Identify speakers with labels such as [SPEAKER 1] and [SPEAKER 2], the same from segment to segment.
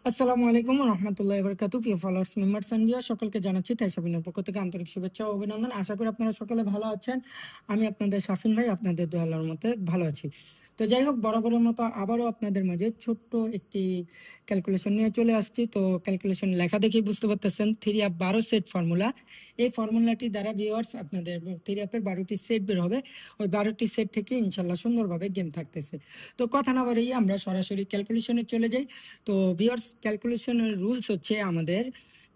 [SPEAKER 1] আসসালামু আলাইকুম রহমতুল্লাহ বরকাতু প্রিয় ফলোয়ার্স মেম্বার্স এন্ড ভিউয়ার সকলকে জানাচ্ছি তাইসাবিনের পক্ষ থেকে আন্তরিক শুভেচ্ছা ও অভিনন্দন। আশা করি আপনারা সকলে ভালো আছেন। আমি আপনাদের শাফিন ভাই, আপনাদের দোয়া আল্লাহর মতে ভালো আছি। তো যাই হোক, বরাবরের মতো আবারও আপনাদের মাঝে ছোট্ট একটি ক্যালকুলেশন নিয়ে চলে আসছি। তো ক্যালকুলেশন লেখা দেখেই বুঝতে পারতেছেন 3 অ্যাপ 12 সেট ফর্মুলা। এই ফর্মুলাটি দ্বারা ভিউয়ার্স আপনাদের 3 অ্যাপের 12টি সেট বের হবে। ওই 12টি সেট থেকে ইনশাল্লাহ সুন্দরভাবে গেম থাকতেছে। তো কথা না বাড়িয়ে আমরা সরাসরি ক্যালকুলেশনে চলে যাই। তো ভিউয়ার্স, ক্যালকুলেশনের রুলস হচ্ছে আমাদের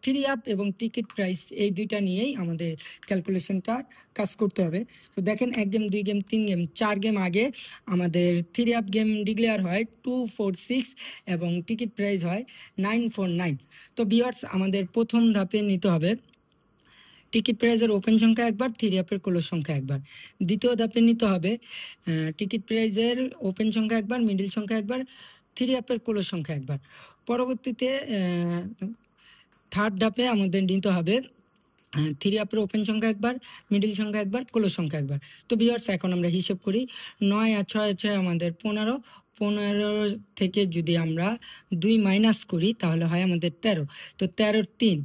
[SPEAKER 1] ফ্রি অ্যাপ এবং টিকিট প্রাইস, এই দুইটা নিয়েই আমাদের ক্যালকুলেশনটা কাজ করতে হবে। তো দেখেন, 1 গেম, 2 গেম, 3 গেম, 4 গেম আগে আমাদের থ্রি অ্যাপ গেম ডিক্লেয়ার হয় 246 এবং টিকিট প্রাইস হয় 949। তো ভিউয়ার্স, আমাদের প্রথম ধাপে নিতে হবে টিকিট প্রাইজের ওপেন সংখ্যা একবার, থ্রি অ্যাপের ক্লোজ সংখ্যা একবার। দ্বিতীয় ধাপে নিতে হবে টিকিট প্রাইজের ওপেন সংখ্যা একবার, মিডিল সংখ্যা একবার, থ্রি অ্যাপের ক্লোজ সংখ্যা একবার। পরবর্তীতে থার্ড ধাপে আমাদের নিতে হবে থ্রি অ্যাপের ওপেন সংখ্যা একবার, মিডিল সংখ্যা একবার, ক্লোজ সংখ্যা একবার। তো ভিউয়ার্স, এখন আমরা হিসেব করি। 9 আর 6 হচ্ছে আমাদের 15। 15 থেকে যদি আমরা 2 মাইনাস করি তাহলে হয় আমাদের 13। তো 13 3,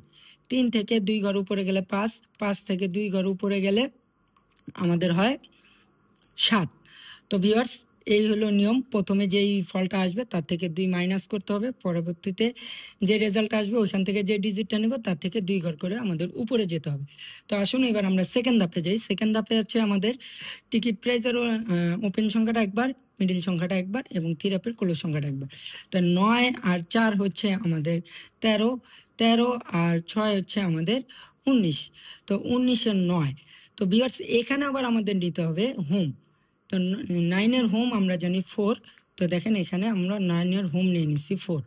[SPEAKER 1] 3 থেকে 2 ঘর উপরে গেলে 5, 5 থেকে 2 ঘর উপরে গেলে আমাদের হয় 7। তো ভিউয়ার্স, এই হলো নিয়ম। প্রথমে যেই ফলটা আসবে তার থেকে 2 মাইনাস করতে হবে, পরবর্তীতে যে রেজাল্ট আসবে ওইখান থেকে যে ডিজিটটা নেব তার থেকে 2 ঘর করে আমাদের উপরে যেতে হবে। তো আসুন এবার আমরা সেকেন্ড ধাপে যাই। সেকেন্ড ধাপে হচ্ছে আমাদের টিকিট প্রাইজের ওপেন সংখ্যাটা একবার, মিডিল সংখ্যাটা একবার এবং থ্রি অ্যাপের ক্লোজ সংখ্যাটা একবার। তো 9 আর 4 হচ্ছে আমাদের 13, 13 আর 6 হচ্ছে আমাদের 19। তো 19 এর 9। তো ভিউয়ার্স, এখানে আবার আমাদের নিতে হবে হোম। তো 9 এর হোম আমরা জানি 4। তো দেখেন, এখানে আমরা 9 এর হোম নিয়ে নিচ্ছি 4।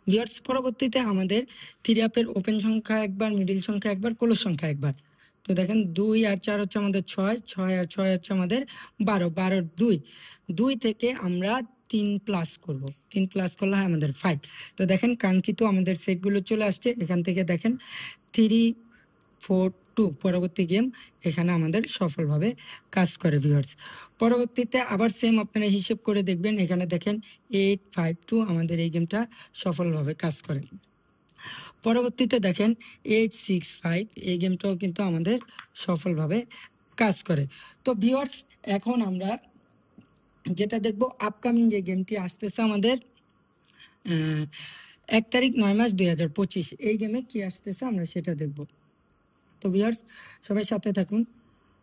[SPEAKER 1] ভিউয়ার্স, পরবর্তীতে আমাদের থ্রি অ্যাপের ওপেন সংখ্যা একবার, মিডিল সংখ্যা একবার, ক্লোজ সংখ্যা একবার। তো দেখেন, 2 আর 4 হচ্ছে আমাদের 6, 6 আর 6 হচ্ছে আমাদের 12, 12 2, 2 থেকে আমরা 3 প্লাস করব, 3 প্লাস করলে হয় আমাদের 5। তো দেখেন, কাঙ্ক্ষিত আমাদের সেটগুলো চলে আসছে। এখান থেকে দেখেন 3 4 2 পরবর্তী গেম এখানে আমাদের সফলভাবে কাজ করে ভিউয়ার্স। পরবর্তীতে আবার সেম আপনারা হিসেব করে দেখবেন। এখানে দেখেন 8 5 2 আমাদের এই গেমটা সফলভাবে কাজ করে। পরবর্তীতে দেখেন 8 6 5, এই গেমটাও কিন্তু আমাদের সফলভাবে কাজ করে। তো ভিউয়ার্স, এখন আমরা যেটা দেখব, আপকামিং যে গেমটি আসতেছে আমাদের 1 তারিখ 9 মাস 2025, এই গেমে কি আসতেছে আমরা সেটা দেখব। তো ভিউয়ার্স, সবাই সাথে থাকুন।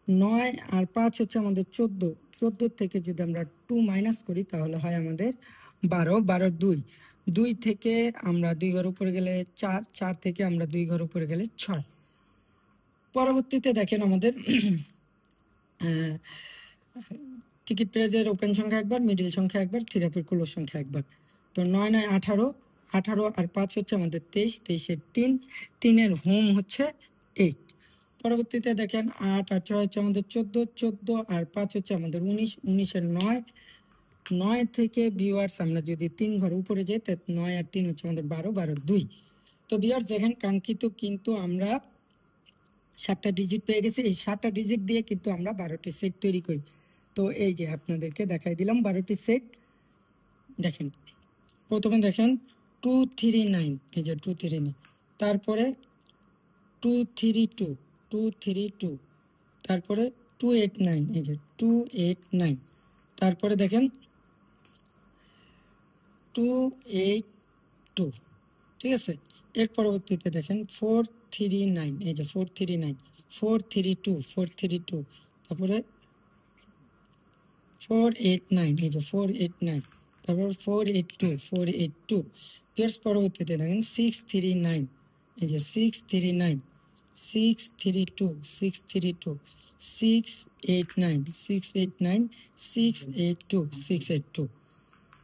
[SPEAKER 1] 9 আর 5 হচ্ছে আমাদের 14, 14 থেকে যদি আমরা 2 মাইনাস করি তাহলে হয় আমাদের 12, 12 2, 2 থেকে আমরা 2 ঘর উপরে গেলে 4, 4 থেকে আমরা 2 ঘর উপরে গেলে 6। পরবর্তীতে দেখেন আমাদের টিকিট প্রাইজের ওপেন সংখ্যা একবার, মিডিল সংখ্যা একবার, থ্রি অ্যাপের ক্লোজ সংখ্যা একবার। তো 9 9 18, 18 আর 5 হচ্ছে আমাদের 23, 23 এর 3, 3 এর হোম হচ্ছে 8। পরবর্তীতে দেখেন 8 আর 6 হচ্ছে আমাদের 14, 14 আর 5 হচ্ছে আমাদের 19, 19 এর 9, 9 থেকে ভিউয়ার্স আমরা যদি 3 ঘর উপরে যাই তা 9 আর 3 হচ্ছে আমাদের 12, 12 2। তো ভিউয়ার্স দেখেন, কাঙ্ক্ষিত কিন্তু আমরা 7টা ডিজিট পেয়ে গেছি। এই 7টা ডিজিট দিয়ে কিন্তু আমরা 12টি সেট তৈরি করি। তো এই যে আপনাদেরকে দেখাই দিলাম 12টি সেট। দেখেন, প্রথমে দেখেন 239, এই যে 239, তারপরে 232, 232, তারপরে 289, এই যে 289, তারপরে দেখেন 282, ঠিক আছে। এর পরবর্তীতে দেখেন 439, এই যে 439, 432, 432, তারপরে 489, এই যে 489, তারপর 482, 482। এর পরবর্তীতে দেখেন 639, এই যে 639, 632, 632, 689, 689, 682, 682।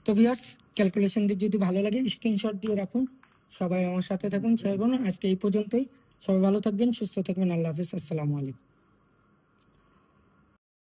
[SPEAKER 1] তো ভিউয়ার্স, ক্যালকুলেশনটি যদি ভালো লাগে স্ক্রিনশট দিয়ে রাখুন। সবাই আমার সাথে থাকুন, শেয়ার করুন। আজকে এই পর্যন্তই। সবাই ভালো থাকবেন, সুস্থ থাকবেন। আল্লাহ হাফিজ, আসসালামু আলাইকুম।